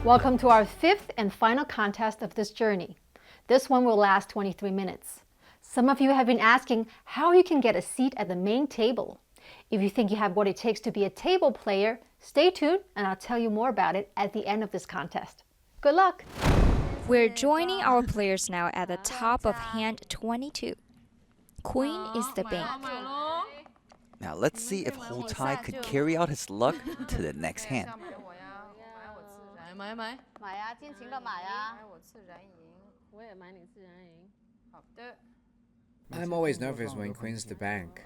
Welcome to our fifth and final contest of this journey. This one will last 23 minutes. Some of you have been asking how you can get a seat at the main table. If you think you have what it takes to be a table player, stay tuned and I'll tell you more about it at the end of this contest. Good luck! We're joining our players now at the top of hand 22. Queen is the bank. Now let's see if Ho Tai could carry out his luck to the next hand. I'm always nervous when Queen's the bank.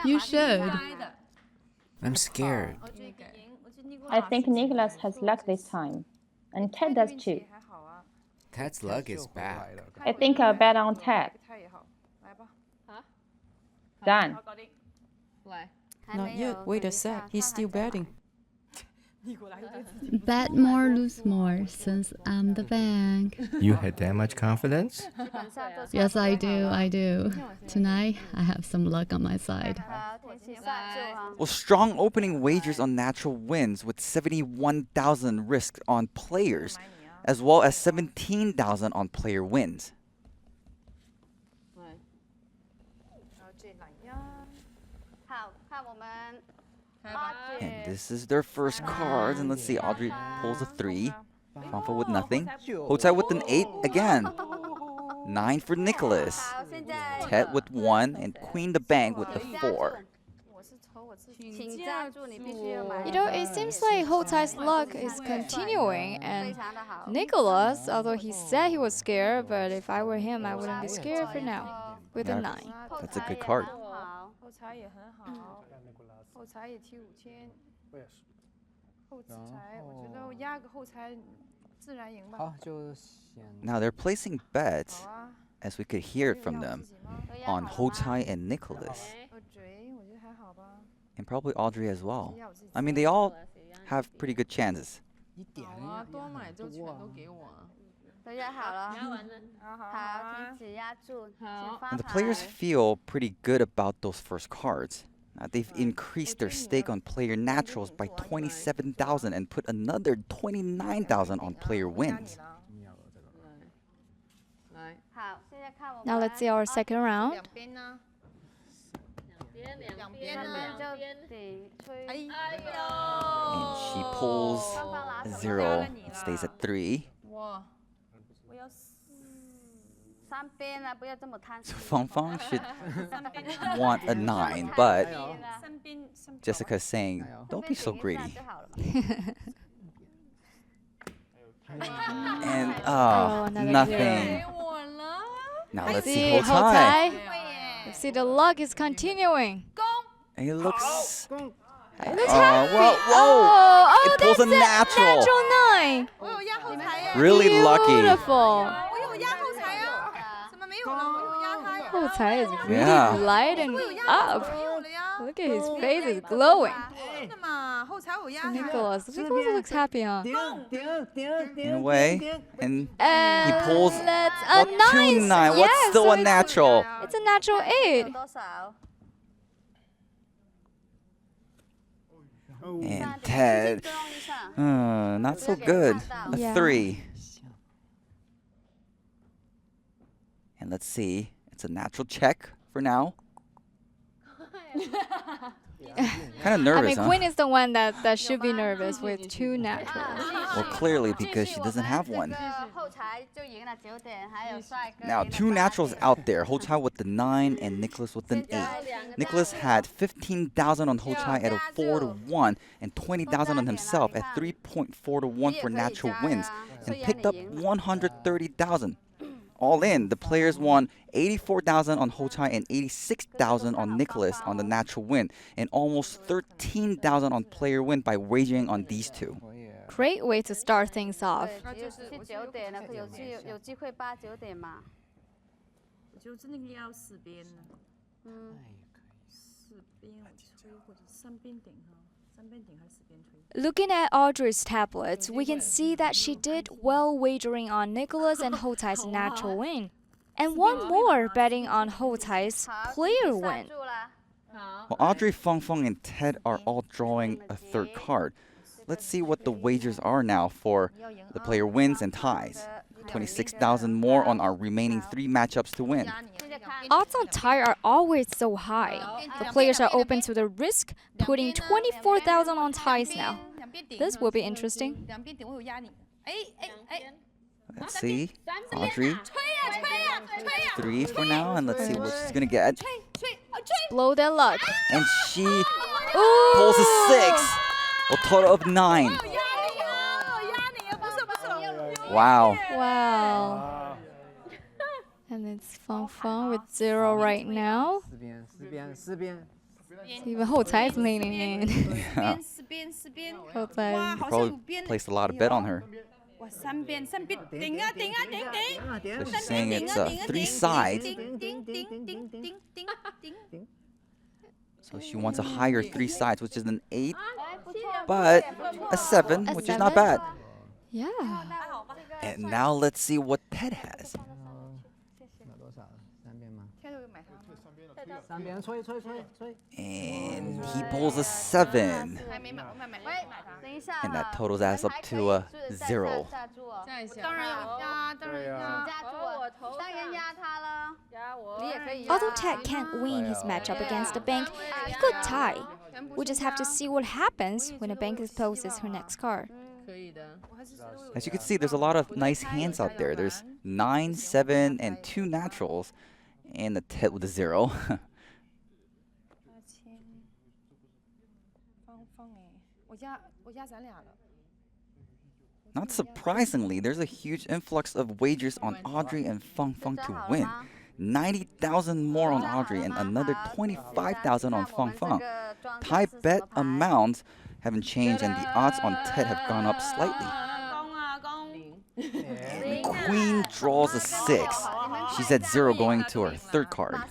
You should. I'm scared. I think Nicholas has luck this time, and Ted does too. Ted's luck is bad. I think I'll bet on Ted. Done. Not yet. Wait a sec. He's still betting. Bet more, lose more, since I'm the bank. You had that much confidence? Yes, I do. Tonight, I have some luck on my side. Well, strong opening wagers on natural wins with 71,000 risk on players, as well as 17,000 on player wins. And this is their first card, and let's see, Audrey pulls a 3, Fangfeng with nothing, Ho Tai with an 8 again, 9 for Nicholas, Ted with 1, and Queen the bank with the 4. You know, it seems like Ho Tai's luck is continuing, and Nicholas, although he said he was scared, but if I were him, I wouldn't be scared for now, with a 9. That's a good card. Now they're placing bets, as we could hear it from them, on Ho Tai and Nicholas. And probably Audrey as well. I mean, they all have pretty good chances. And the players feel pretty good about those first cards. They've increased their stake on player naturals by 27,000 and put another 29,000 on player wins. Now let's see our second round. And she pulls 0, stays at 3. So Fangfeng should want a 9, but Jessica's saying, don't be so greedy. And nothing. Now let's see Ho Tai. You see the luck is continuing. And it looks happy. Whoa! It pulls a natural. Natural 9. Really lucky. Beautiful. Ho Tai is really lighting up. Look at his face is glowing. Nicholas looks happy, huh? In a way. And he pulls a 2-9. Yes, What's still a natural? It's a natural 8. And Ted, not so good. A 3. And let's see. It's a natural check for now. Kind of nervous, Queen is the one that should be nervous with 2 naturals. Well, clearly because she doesn't have one. Now, 2 naturals out there. Ho Tai with the 9 and Nicholas with an 8. Nicholas had 15,000 on Ho Tai at a 4-1 and 20,000 on himself at 3.4-1 for natural wins and picked up 130,000. All in, the players won 84,000 on Ho Tai and 86,000 on Nicholas on the natural win, and almost 13,000 on player win by wagering on these two. Great way to start things off. Looking at Audrey's tablets, we can see that she did well wagering on Nicholas and Ho Tai's natural win, and one more betting on Ho Tai's player win. Well, Audrey, Fangfeng, and Ted are all drawing a third card. let's see what the wagers are now for the player wins and ties. 26,000 more on our remaining 3 matchups to win. Odds on tie are always so high. The players are open to the risk, putting 24,000 on ties now. This will be interesting. Let's see. Audrey. 3 for now, and let's see what she's gonna get. Blow their luck. And she pulls a 6. A total of 9. Wow. Wow. And it's Fang with 0 right now. Even Houcai is leaning in. Yeah. Houcai. Probably placed a lot of bet on her. So she's saying it's 3 sides. So she wants a higher 3 sides, which is an 8, but a 7, which is not bad. Yeah. And now let's see what Ted has. And he pulls a 7. And that totals adds up to a 0. Although Ted can't win his matchup against the bank, he could tie. We just have to see what happens when the bank exposes her next card. As you can see, there's a lot of nice hands out there. There's 9, 7, and 2 naturals, and the Ted with a 0. Not surprisingly, there's a huge influx of wagers on Audrey and Fang Fang to win. 90,000 more on Audrey and another 25,000 on Fang Fang. Tie bet amounts haven't changed, and the odds on Ted have gone up slightly. And Queen draws a 6. She's at 0 going to her 3rd card.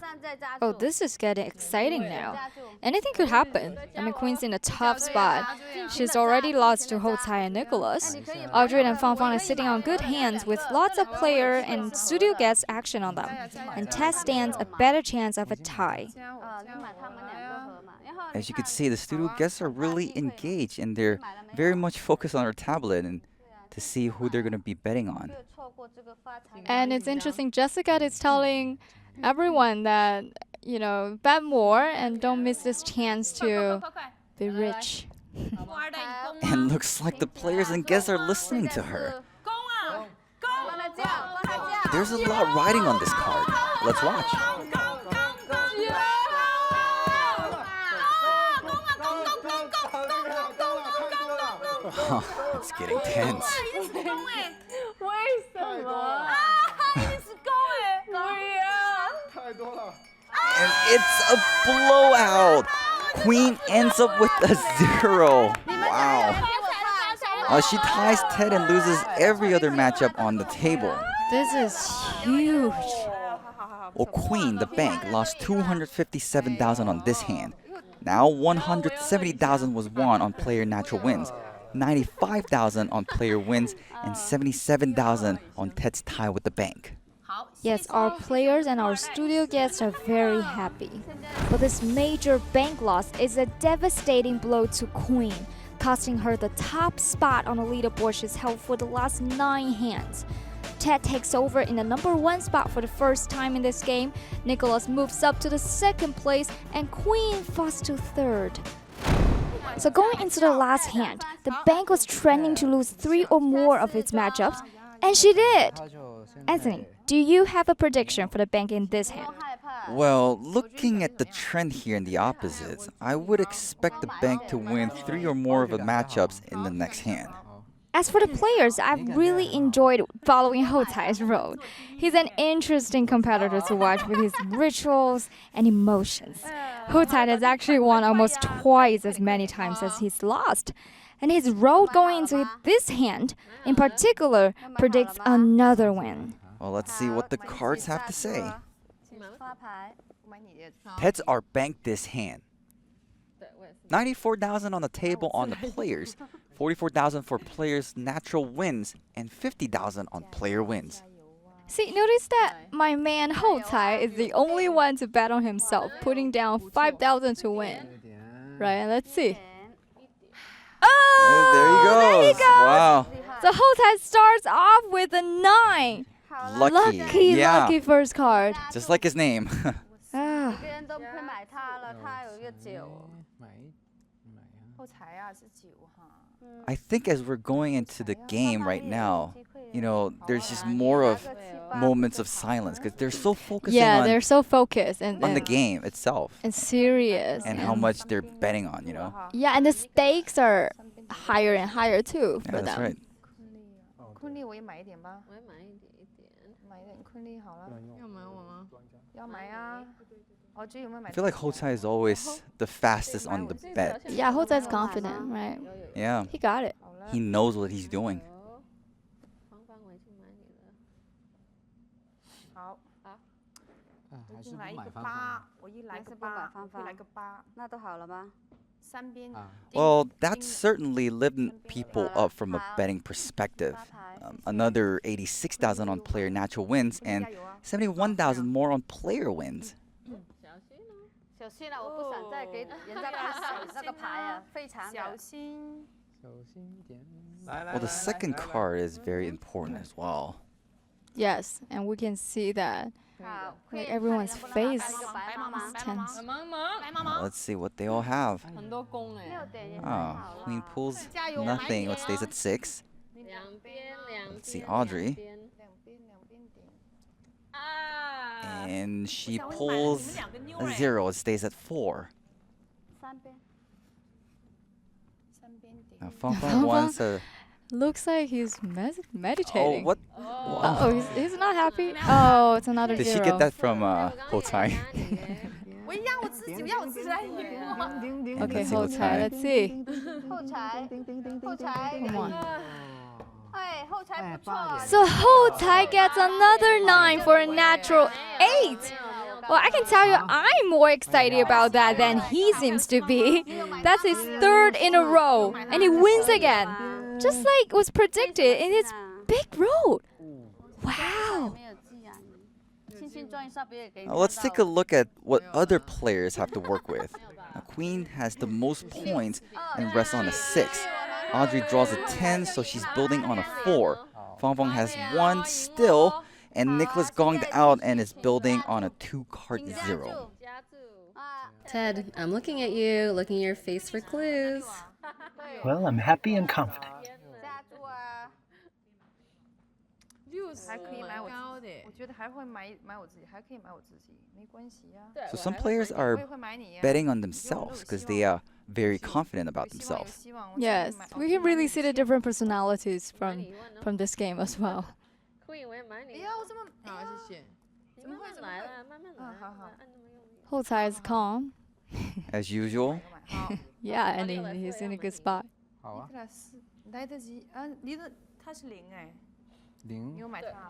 Oh, this is getting exciting now. Anything could happen. I mean, Queen's in a tough spot. She's already lost to Houcai and Nicholas. Audrey and Fang Fang are sitting on good hands with lots of player and studio guest action on them. And Ted stands a better chance of a tie. As you can see, the studio guests are really engaged, and they're very much focused on their tablet and to see who they're going to be betting on. And it's interesting, Jessica is telling everyone that, bet more and don't miss this chance to be rich. And looks like the players and guests are listening to her. There's a lot riding on this card. Let's watch. It's getting tense. And it's a blowout. Queen ends up with a 0. Wow. She ties Ted and loses every other matchup on the table. This is huge. Well, Queen, the bank, lost 257,000 on this hand. Now 170,000 was won on player natural wins, 95,000 on player wins, and 77,000 on Ted's tie with the bank. Yes, our players and our studio guests are very happy. But this major bank loss is a devastating blow to Queen, costing her the top spot on the leaderboard she's held for the last 9 hands. Ted takes over in the number 1 spot for the first time in this game. Nicholas moves up to the 2nd place, and Queen falls to 3rd. So going into the last hand, the bank was trending to lose 3 or more of its matchups, and she did. Anthony, do you have a prediction for the bank in this hand? Well, looking at the trend here in the opposites, I would expect the bank to win 3 or more of the matchups in the next hand. As for the players, I've really enjoyed following Houcai's road. He's an interesting competitor to watch with his rituals and emotions. Houcai has actually won almost twice as many times as he's lost. And his road going into this hand, in particular, predicts another win. Well, let's see what the cards have to say. Ted's are banked this hand. 94,000 on the table on the players, 44,000 for players' natural wins, and 50,000 on player wins. See, notice that my man Houcai is the only one to bet on himself, putting down 5,000 to win. Right, let's see. Oh! There he goes. Wow. So Hotai starts off with a 9. Lucky. Yeah. Lucky first card. Just like his name. Ah. I think as we're going into the game right now, there's just more of moments of silence because they're so focusing They're so focused and on the game itself and serious and how much they're betting on, Yeah, and the stakes are higher and higher too for Yeah, that's them. right. I feel like Hotai is always the fastest on the bet. Yeah, Josei's confident, right? Yeah. He got it. He knows what he's doing. Well, that certainly lifted people up from a betting perspective. Another 86,000 on player natural wins and 71,000 more on player wins. Well, the second card is very important as well. Yes, and we can see that like everyone's face is tense. Let's see what they all have. Oh, Queen pulls nothing. It stays at 6. Let's see Audrey. And she pulls a 0. It stays at 4. Now Fang wants a... Looks like he's meditating. Oh, what? Oh, he's not happy. Oh, it's another Did 0. she get that from Hotai? Okay, Hotai. Let's see. Come on. So Hotai gets another 9 for a natural 8. Well, I can tell you I'm more excited about that than he seems to be. That's his 3rd in a row, and he wins again. Just like was predicted in his big road. Wow. Now let's take a look at what other players have to work with. Now, Queen has the most points and rests on a 6. Audrey draws a 10, so she's building on a 4. Fang has 1 still, and Nicholas gonged out and is building on a 2-card 0. Ted, I'm looking at you, looking at your face for clues. Well, I'm happy and confident. So some players are betting on themselves because they are very confident about themselves. Yes, we can really see the different personalities from this game as well. Hotai is calm. As usual. Yeah, and he's in a good spot. 0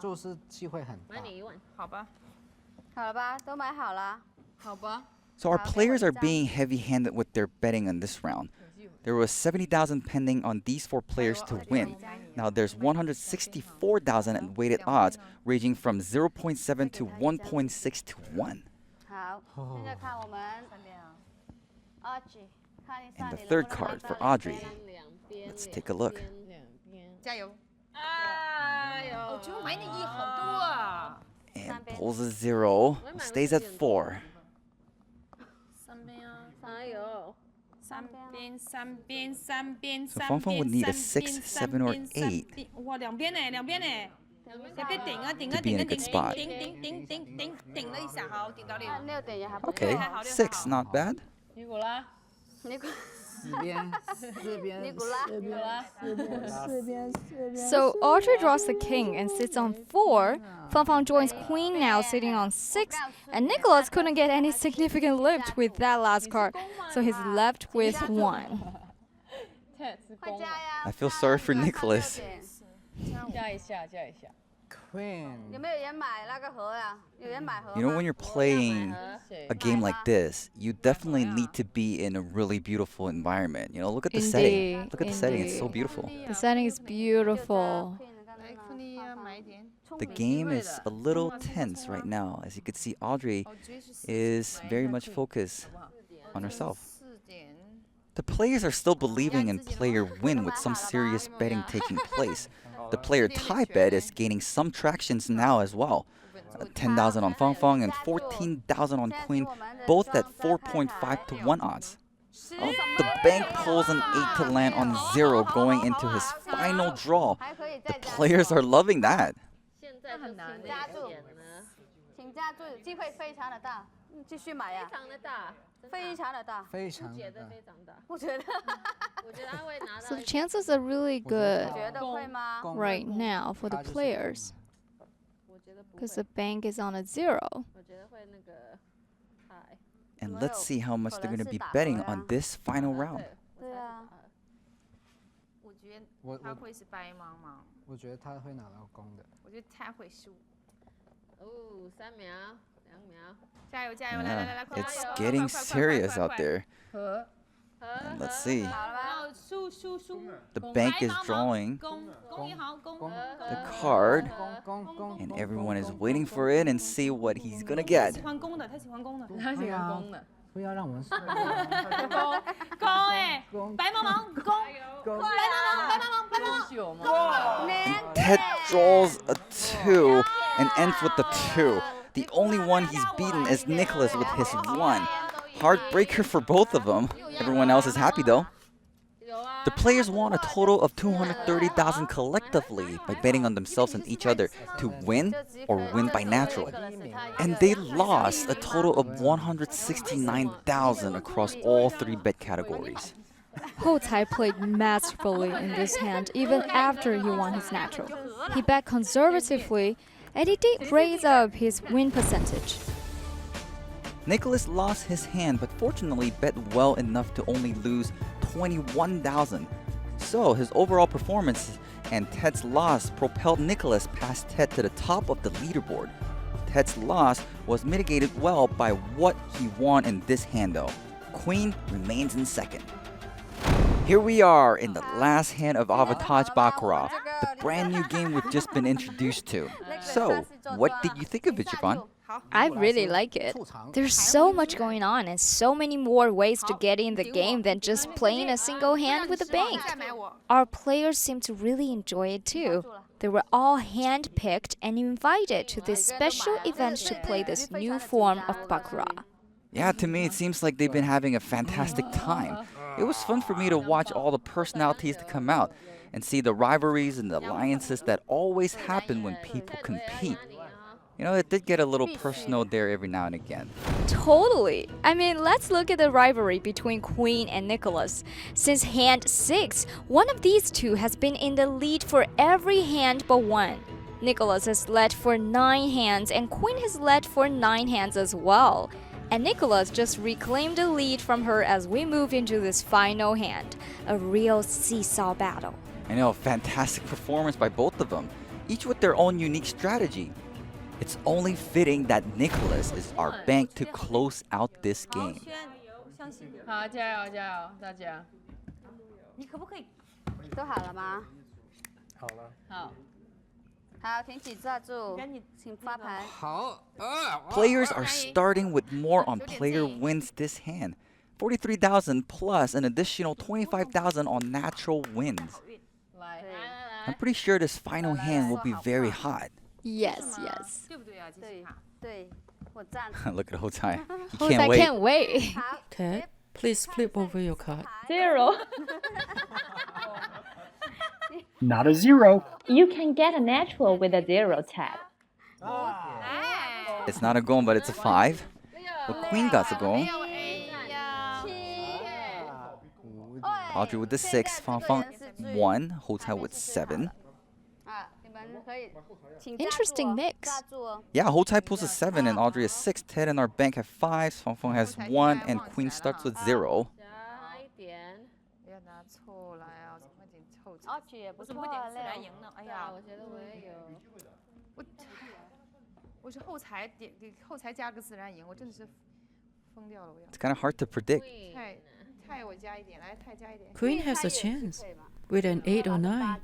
就是机会很大。So our players are being heavy-handed with their betting on this round. There was 70,000 pending on these 4 players to win. Now there's 164,000 at weighted odds, ranging from 0.7 to 1.6 to 1. And the 3rd card for Audrey. Let's take a look. And pulls a 0, stays at 4. So Fang would need a 6, 7, or 8 to be in a good spot. Okay, 6, not bad. So Audrey draws the king and sits on 4. Fang joins queen now, sitting on 6. And Nicholas couldn't get any significant lift with that last card, so he's left with 1. I feel sorry for Nicholas. Queen. When you're playing a game like this, you definitely need to be in a really beautiful environment. Look at the setting. Look at the setting. It's so beautiful. The setting is beautiful. The game is a little tense right now. As you can see, Audrey is very much focused on herself. The players are still believing in player win with some serious betting taking place. The player tie bet is gaining some tractions now as well. 10,000 on Feng Feng and 14,000 on Queen, both at 4.5 to 1 odds. Oh, the bank pulls an 8 to land on 0 going into his final draw. The players are loving that. So the chances are really good right now for the players. Because the bank is on a 0. And let's see how much they're going to be betting on this final round. 我觉得他会拿到公的。我觉得他会输。哦，3秒，2秒，加油加油！ Yeah, 来， it's getting serious out there. And let's see. The bank is drawing the card, and everyone is waiting for it and see what he's gonna get. 不要让我们输。公哎，白茫茫公，白茫茫。 And Ted draws a 2 and ends with the 2. The only one he's beaten is Nicholas with his 1. Heartbreaker for both of them. Everyone else is happy though. The players won a total of 230,000 collectively by betting on themselves and each other to win or win by natural. And they lost a total of 169,000 across all 3 bet categories. Hou Cai played masterfully in this hand even after he won his natural. He bet conservatively and he did raise up his win percentage. Nicholas lost his hand but fortunately bet well enough to only lose 21,000. So his overall performance and Ted's loss propelled Nicholas past Ted to the top of the leaderboard. Ted's loss was mitigated well by what he won in this hand though. Queen remains in second. Here we are in the last hand of Avantage Baccarat, the brand new game we've just been introduced to. So, what did you think of it, Javon? I really like it. There's so much going on and so many more ways to get in the game than just playing a single hand with a bank. Our players seem to really enjoy it too. They were all hand-picked and invited to this special event to play this new form of Baccarat. Yeah, to me it seems like they've been having a fantastic time. It was fun for me to watch all the personalities to come out and see the rivalries and the alliances that always happen when people compete. You know, it did get a little personal there every now and again. Totally. I mean, let's look at the rivalry between Queen and Nicholas. Since hand 6, one of these two has been in the lead for every hand but one. Nicholas has led for 9 hands and Queen has led for 9 hands as well. And Nicholas just reclaimed the lead from her as we move into this final hand. A real seesaw battle. I know, fantastic performance by both of them, each with their own unique strategy. It's only fitting that Nicholas is our bank to close out this game. 好，加油加油，大家！你可不可以？都好了吗？好了。好。 好，停止抓住，请发牌。 Players are starting with more on player wins this hand. 43,000 plus an additional 25,000 on natural wins. I'm pretty sure this final hand will be very hot. Yes, yes. 对不对啊，杰西卡？对，我赞。 Look at Hou Cai. He Hou can't Cai wait. can't wait. Ted, please flip over your card. 0. Not a 0. You can get a natural with a 0 tab. It's not a gong, but it's a 5. The Queen got the gong. Audrey with the 6. Fang Fang 1. Hou Cai with 7. Interesting mix. Yeah, Hou Cai pulls a 7 and Audrey is 6. Ted and our bank have 5. Fang Fang has 1 and Queen starts with 0. 不要拿错来啊！快点凑齐。哦，也不错我怎么会点自然嘞。赢呢？哎呀，我觉得我也有。我是后才点给后才加个自然赢，我真的是疯掉了！我要。 It's kind of hard to predict. 太我加一点，来太加一点。 Queen has a chance with an 8 or 9.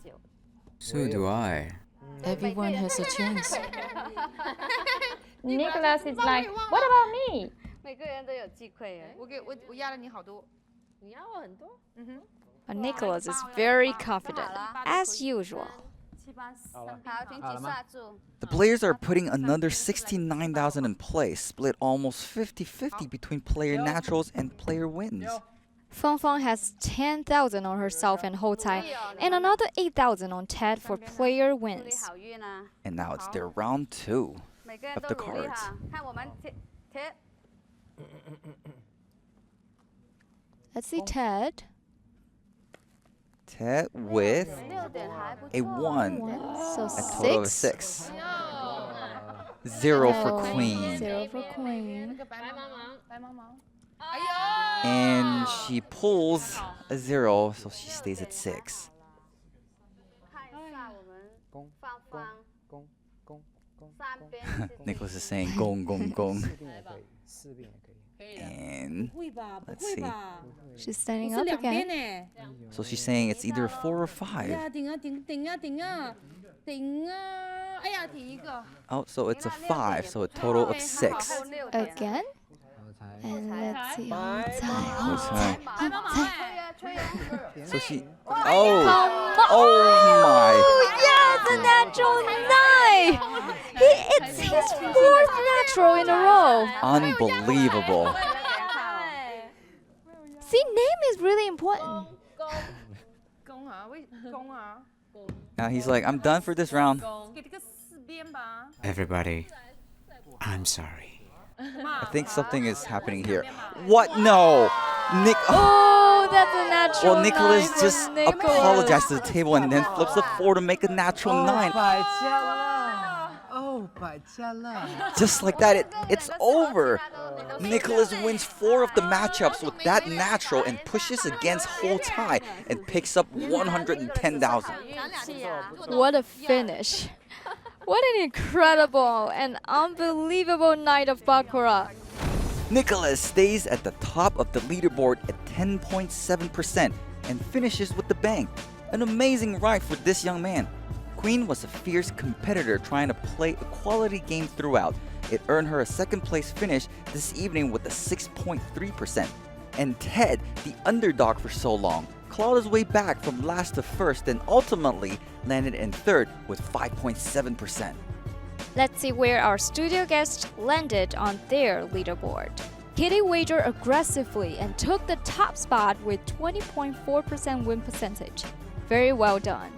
So do I. Everyone has a chance. Nicholas is like, what about me? 每个人都有机会耶。我压了你好多。But Nicholas is very confident, as usual. 好，停止刹住。 The players are putting another 69,000 in play, split almost 50-50 between player naturals and player wins. Feng Feng has 10,000 on herself and Hou Cai, and another 8,000 on Ted for player 祝你 wins. 好运啊！ And now it's their round 2每个人 of 都 the 努力 cards. 哈，看我们贴。 Let's see Ted. Ted with 6点还不 a 错。 1, So a total of 6. 6. 0 for Oh, queen. 0 for queen. And she pulls a 0, so she stays at 6. 看一下我们攻芳芳攻攻攻。三边。 Nicholas is saying gong gong gong. 四边也可以，四边也可以。 And let's see. She's standing up again. So she's saying it's either a 4 or 5. Oh, so it's a 5, so a total of 6. Again. 好才 And let's see Hou Cai. Hou Cai. 吹呀吹呀！ So she. Oh my. Yeah, the natural 9. It's his 4th natural in a row. Unbelievable. See, name is really important. Now he's like, I'm done for this round. Everybody, I'm sorry. I think something is happening here. What? No! Nick. Oh, that's a natural Well, Nicholas 9 for just Nicholas. apologized to the table and then flips a 4 to make a natural 9. 百家乐，哦，百家乐。 Just like that, it's over. Nicholas wins 4 of the matchups with that natural and pushes against Hou Cai and picks up 110,000. What a finish. What an incredible and unbelievable night of Baccarat. Nicholas stays at the top of the leaderboard at 10.7% and finishes with the bang. An amazing ride for this young man. Queen was a fierce competitor trying to play a quality game throughout. It earned her a second place finish this evening with a 6.3%. And Ted, the underdog for so long, clawed his way back from last to first and ultimately landed in third with 5.7%. Let's see where our studio guests landed on their leaderboard. Kitty wagered aggressively and took the top spot with 20.4% win percentage. Very well done.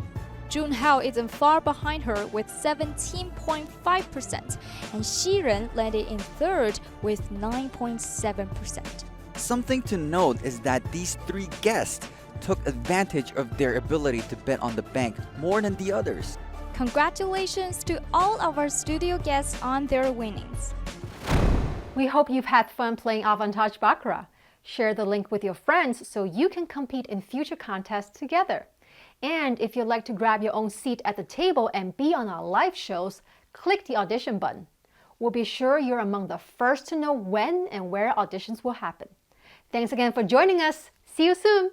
Junhao isn't far behind her with 17.5%, and Shiren landed in third with 9.7%. Something to note is that these 3 guests took advantage of their ability to bet on the bank more than the others. Congratulations to all of our studio guests on their winnings. We hope you've had fun playing Avantage Baccarat. Share the link with your friends so you can compete in future contests together. And if you'd like to grab your own seat at the table and be on our live shows, click the audition button. We'll be sure you're among the first to know when and where auditions will happen. Thanks again for joining us. See you soon!